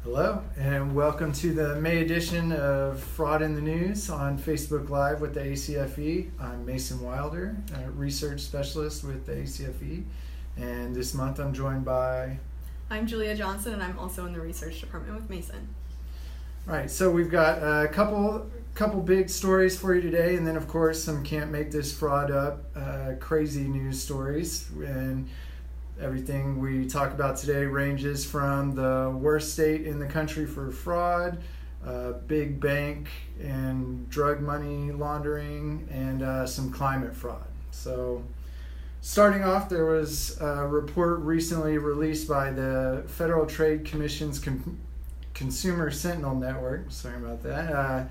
Hello, and welcome to the May edition of Fraud in the News on Facebook Live with the ACFE. I'm Mason Wilder, a research specialist with the ACFE, and this month I'm joined by... I'm Julia Johnson, and I'm also in the research department with Mason. All right, so we've got a couple big stories for you today, and then of course some can't make this fraud up, crazy news stories. And everything we talk about today ranges from the worst state in the country for fraud, big bank and drug money laundering, and some climate fraud. So starting off, there was a report recently released by the Federal Trade Commission's Consumer Sentinel Network, sorry about that,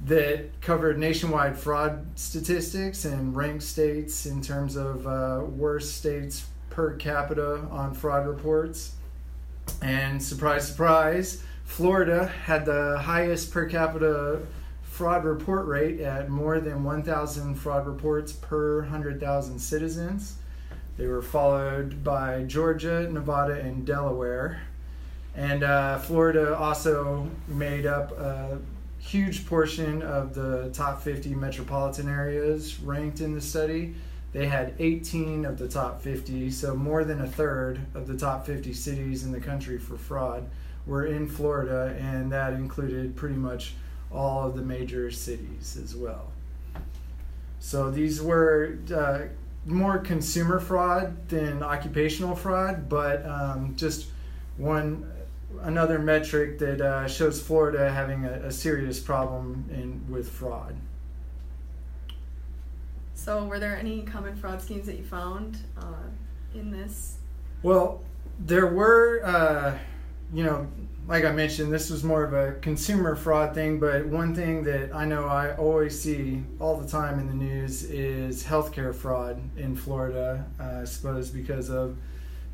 that covered nationwide fraud statistics and ranked states in terms of worst states per capita on fraud reports. And surprise, surprise, Florida had the highest per capita fraud report rate at more than 1,000 fraud reports per 100,000 citizens. They were followed by Georgia, Nevada, and Delaware. And Florida also made up a huge portion of the top 50 metropolitan areas ranked in the study. They had 18 of the top 50, so more than a third of the top 50 cities in the country for fraud were in Florida, and that included pretty much all of the major cities as well. So these were more consumer fraud than occupational fraud, but just another metric that shows Florida having a serious problem with fraud. So were there any common fraud schemes that you found in this? Well, there were, like I mentioned, this was more of a consumer fraud thing, but one thing that I know I always see all the time in the news is healthcare fraud in Florida, I suppose because of,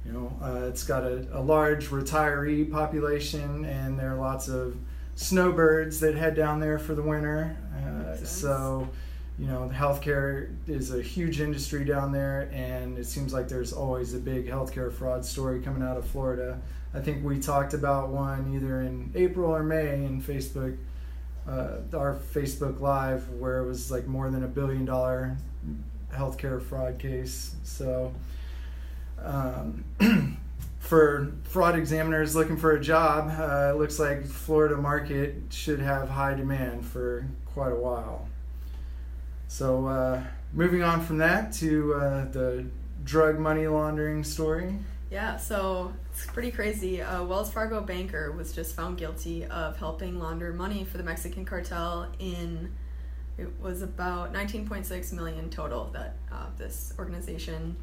it's got a large retiree population, and there are lots of snowbirds that head down there for the winter. Healthcare is a huge industry down there, and it seems like there's always a big healthcare fraud story coming out of Florida. I think we talked about one either in April or May in Facebook, our Facebook Live, where it was like more than $1 billion healthcare fraud case. So for fraud examiners looking for a job, it looks like Florida market should have high demand for quite a while. So moving on from that to the drug money laundering story. Yeah, so it's pretty crazy. A Wells Fargo banker was just found guilty of helping launder money for the Mexican cartel it was about $19.6 million total that this organization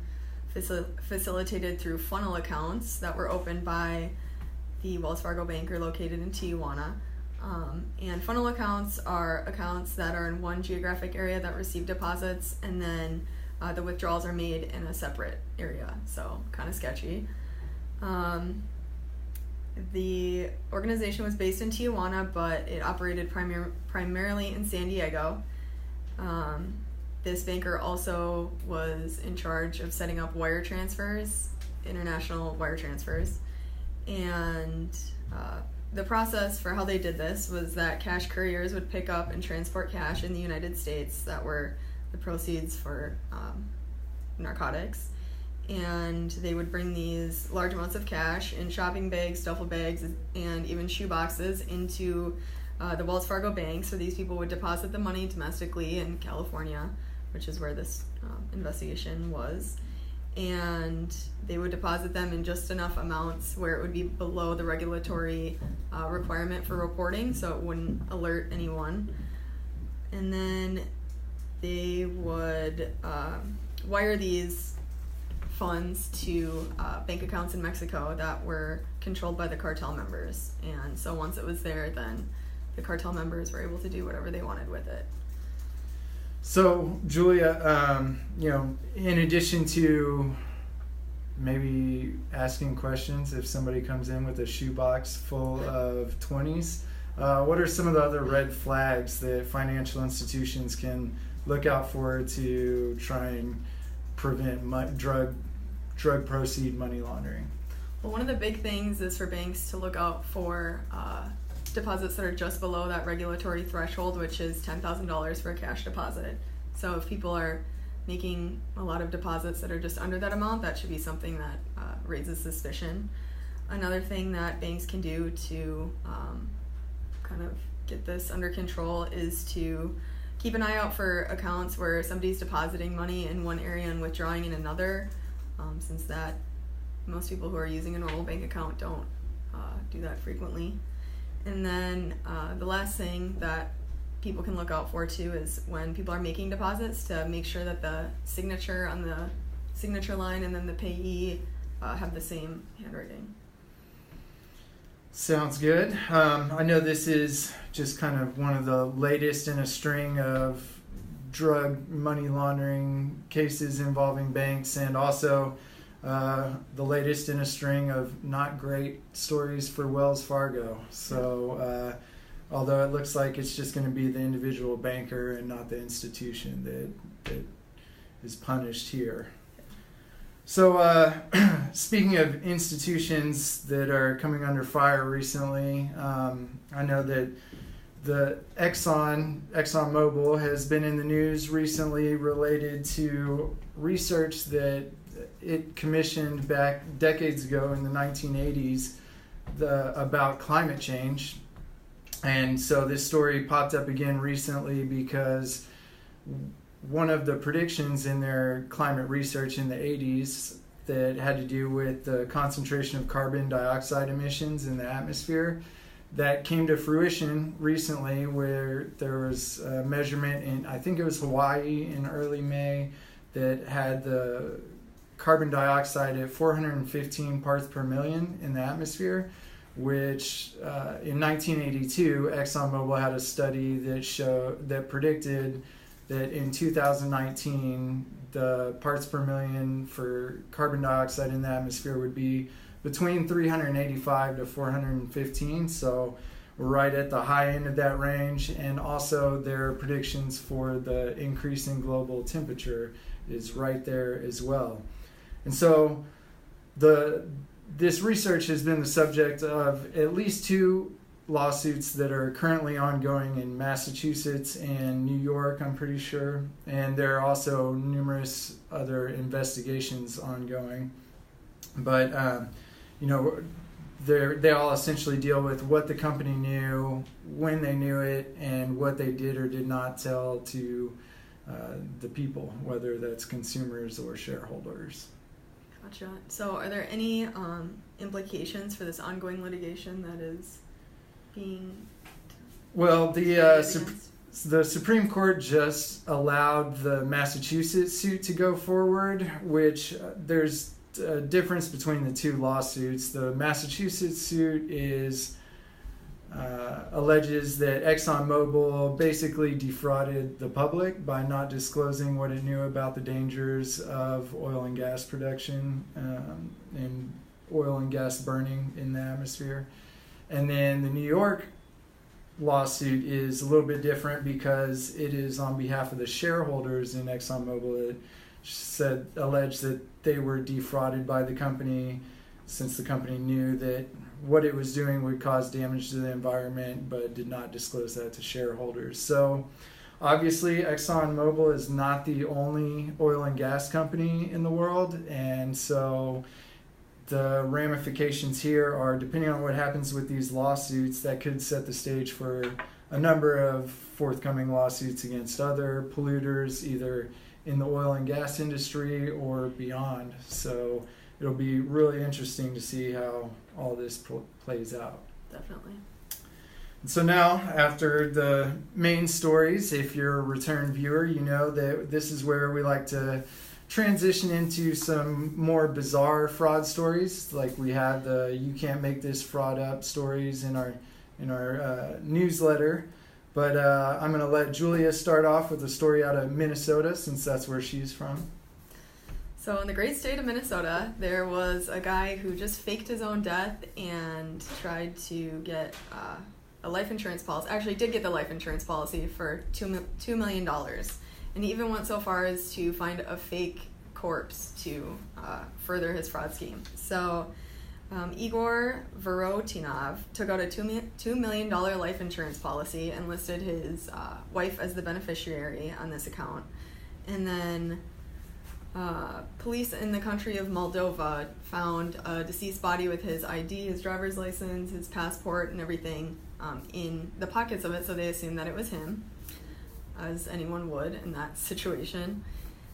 facilitated through funnel accounts that were opened by the Wells Fargo banker located in Tijuana. And funnel accounts are accounts that are in one geographic area that receive deposits, and then the withdrawals are made in a separate area, so kind of sketchy. The organization was based in Tijuana, but it operated primarily in San Diego. This banker also was in charge of setting up wire transfers, international wire transfers, and the process for how they did this was that cash couriers would pick up and transport cash in the United States that were the proceeds for narcotics, and they would bring these large amounts of cash in shopping bags, duffel bags, and even shoe boxes into the Wells Fargo bank. So these people would deposit the money domestically in California, which is where this investigation was, and they would deposit them in just enough amounts where it would be below the regulatory requirement for reporting, so it wouldn't alert anyone. And then they would wire these funds to bank accounts in Mexico that were controlled by the cartel members. And so once it was there, then the cartel members were able to do whatever they wanted with it. So, Julia, in addition to maybe asking questions if somebody comes in with a shoebox full of 20s, what are some of the other red flags that financial institutions can look out for to try and prevent drug proceed money laundering? Well, one of the big things is for banks to look out for deposits that are just below that regulatory threshold, which is $10,000 for a cash deposit. So if people are making a lot of deposits that are just under that amount, that should be something that raises suspicion. Another thing that banks can do to kind of get this under control is to keep an eye out for accounts where somebody's depositing money in one area and withdrawing in another, since that most people who are using a normal bank account don't do that frequently. And then the last thing that people can look out for too is when people are making deposits, to make sure that the signature on the signature line and then the payee have the same handwriting. Sounds good. I know this is just kind of one of the latest in a string of drug money laundering cases involving banks, and also the latest in a string of not great stories for Wells Fargo. So although it looks like it's just going to be the individual banker and not the institution that is punished here. So speaking of institutions that are coming under fire recently, I know that the ExxonMobil has been in the news recently related to research that it commissioned back decades ago in the 1980s about climate change. And so this story popped up again recently because one of the predictions in their climate research in the 80s that had to do with the concentration of carbon dioxide emissions in the atmosphere, that came to fruition recently, where there was a measurement in, I think it was Hawaii in early May, that had the carbon dioxide at 415 parts per million in the atmosphere, which in 1982, ExxonMobil had a study that predicted that in 2019, the parts per million for carbon dioxide in the atmosphere would be between 385 to 415. So we're right at the high end of that range. And also their predictions for the increase in global temperature is right there as well. And so this research has been the subject of at least 2 lawsuits that are currently ongoing in Massachusetts and New York, I'm pretty sure. And there are also numerous other investigations ongoing. But, they all essentially deal with what the company knew, when they knew it, and what they did or did not tell to the people, whether that's consumers or shareholders. Gotcha. So are there any implications for this ongoing litigation that is being... Well, the Supreme Court just allowed the Massachusetts suit to go forward, which there's a difference between the 2 lawsuits. The Massachusetts suit alleges that ExxonMobil basically defrauded the public by not disclosing what it knew about the dangers of oil and gas production and oil and gas burning in the atmosphere. And then the New York lawsuit is a little bit different because it is on behalf of the shareholders in ExxonMobil that alleged that they were defrauded by the company, since the company knew that what it was doing would cause damage to the environment, but did not disclose that to shareholders. So obviously ExxonMobil is not the only oil and gas company in the world, and so the ramifications here are, depending on what happens with these lawsuits, that could set the stage for a number of forthcoming lawsuits against other polluters, either in the oil and gas industry or beyond. So it'll be really interesting to see how all this plays out. Definitely. And so now, after the main stories, if you're a return viewer, you know that this is where we like to transition into some more bizarre fraud stories, like we have the "You Can't Make This Fraud Up" stories in our newsletter. But I'm going to let Julia start off with a story out of Minnesota, since that's where she's from. So in the great state of Minnesota, there was a guy who just faked his own death and tried to get a life insurance policy. Actually, did get the life insurance policy for $2 million. And he even went so far as to find a fake corpse to further his fraud scheme. So Igor Vorotinov took out a $2 million life insurance policy and listed his wife as the beneficiary on this account. And then police in the country of Moldova found a deceased body with his ID, his driver's license, his passport, and everything in the pockets of it, so they assumed that it was him, as anyone would in that situation.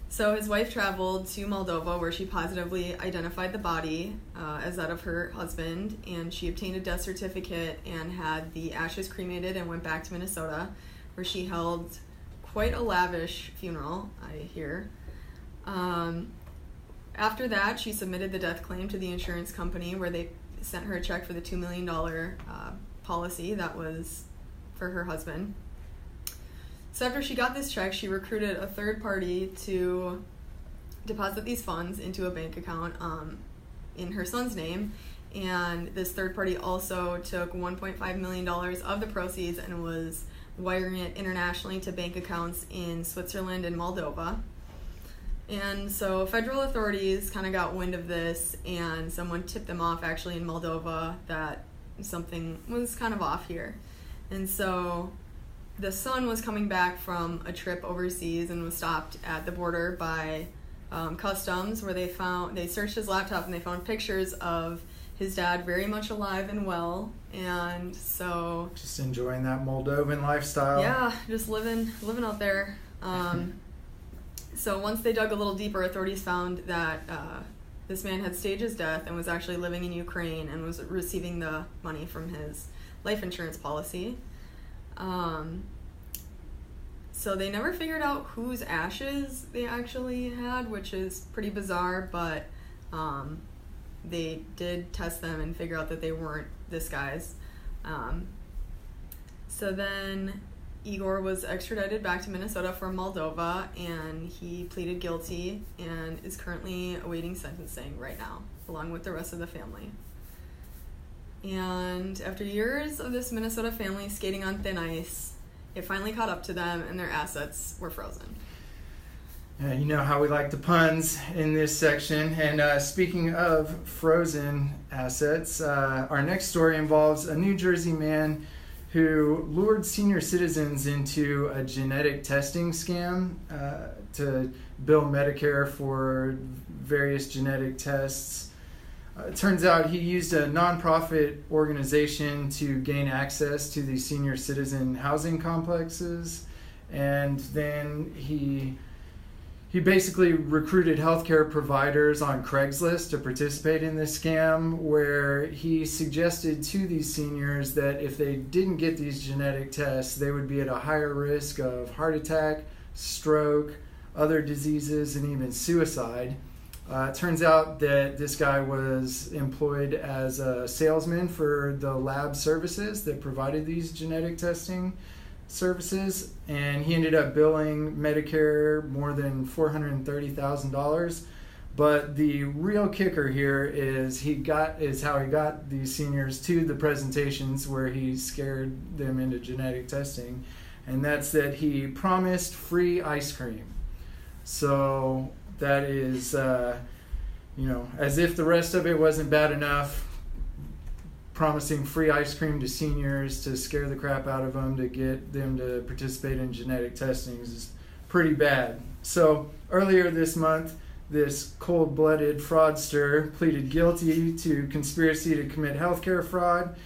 So his wife traveled to Moldova, where she positively identified the body as that of her husband, and she obtained a death certificate and had the ashes cremated and went back to Minnesota, where she held quite a lavish funeral, I hear. After that, she submitted the death claim to the insurance company, where they sent her a check for the $2 million policy that was for her husband. So after she got this check, she recruited a third party to deposit these funds into a bank account in her son's name. And this third party also took $1.5 million of the proceeds and was wiring it internationally to bank accounts in Switzerland and Moldova. And so federal authorities kind of got wind of this, and someone tipped them off actually in Moldova that something was kind of off here. And so the son was coming back from a trip overseas and was stopped at the border by customs, where they searched his laptop and they found pictures of his dad very much alive and well. And so just enjoying that Moldovan lifestyle. Yeah, just living out there. So once they dug a little deeper, authorities found that this man had staged his death and was actually living in Ukraine and was receiving the money from his life insurance policy. So they never figured out whose ashes they actually had, which is pretty bizarre, but they did test them and figure out that they weren't this guy's. So then Igor was extradited back to Minnesota from Moldova, and he pleaded guilty and is currently awaiting sentencing right now, along with the rest of the family. And after years of this Minnesota family skating on thin ice, it finally caught up to them, and their assets were frozen. Yeah, you know how we like the puns in this section. And speaking of frozen assets, our next story involves a New Jersey man who lured senior citizens into a genetic testing scam to bill Medicare for various genetic tests. It turns out he used a nonprofit organization to gain access to the senior citizen housing complexes, and then he basically recruited healthcare providers on Craigslist to participate in this scam, where he suggested to these seniors that if they didn't get these genetic tests, they would be at a higher risk of heart attack, stroke, other diseases, and even suicide. It turns out that this guy was employed as a salesman for the lab services that provided these genetic testing services, and he ended up billing Medicare more than $430,000. But the real kicker here is how he got these seniors to the presentations where he scared them into genetic testing, and that's that he promised free ice cream. So that is, as if the rest of it wasn't bad enough, promising free ice cream to seniors to scare the crap out of them to get them to participate in genetic testing is pretty bad. So earlier this month, this cold-blooded fraudster pleaded guilty to conspiracy to commit healthcare fraud,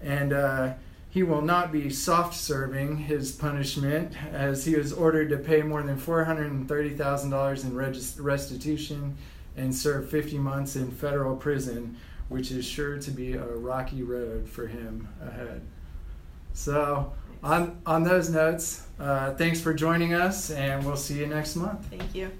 and he will not be soft-serving his punishment, as he was ordered to pay more than $430,000 in restitution and serve 50 months in federal prison, which is sure to be a rocky road for him ahead. So on those notes, thanks for joining us, and we'll see you next month. Thank you.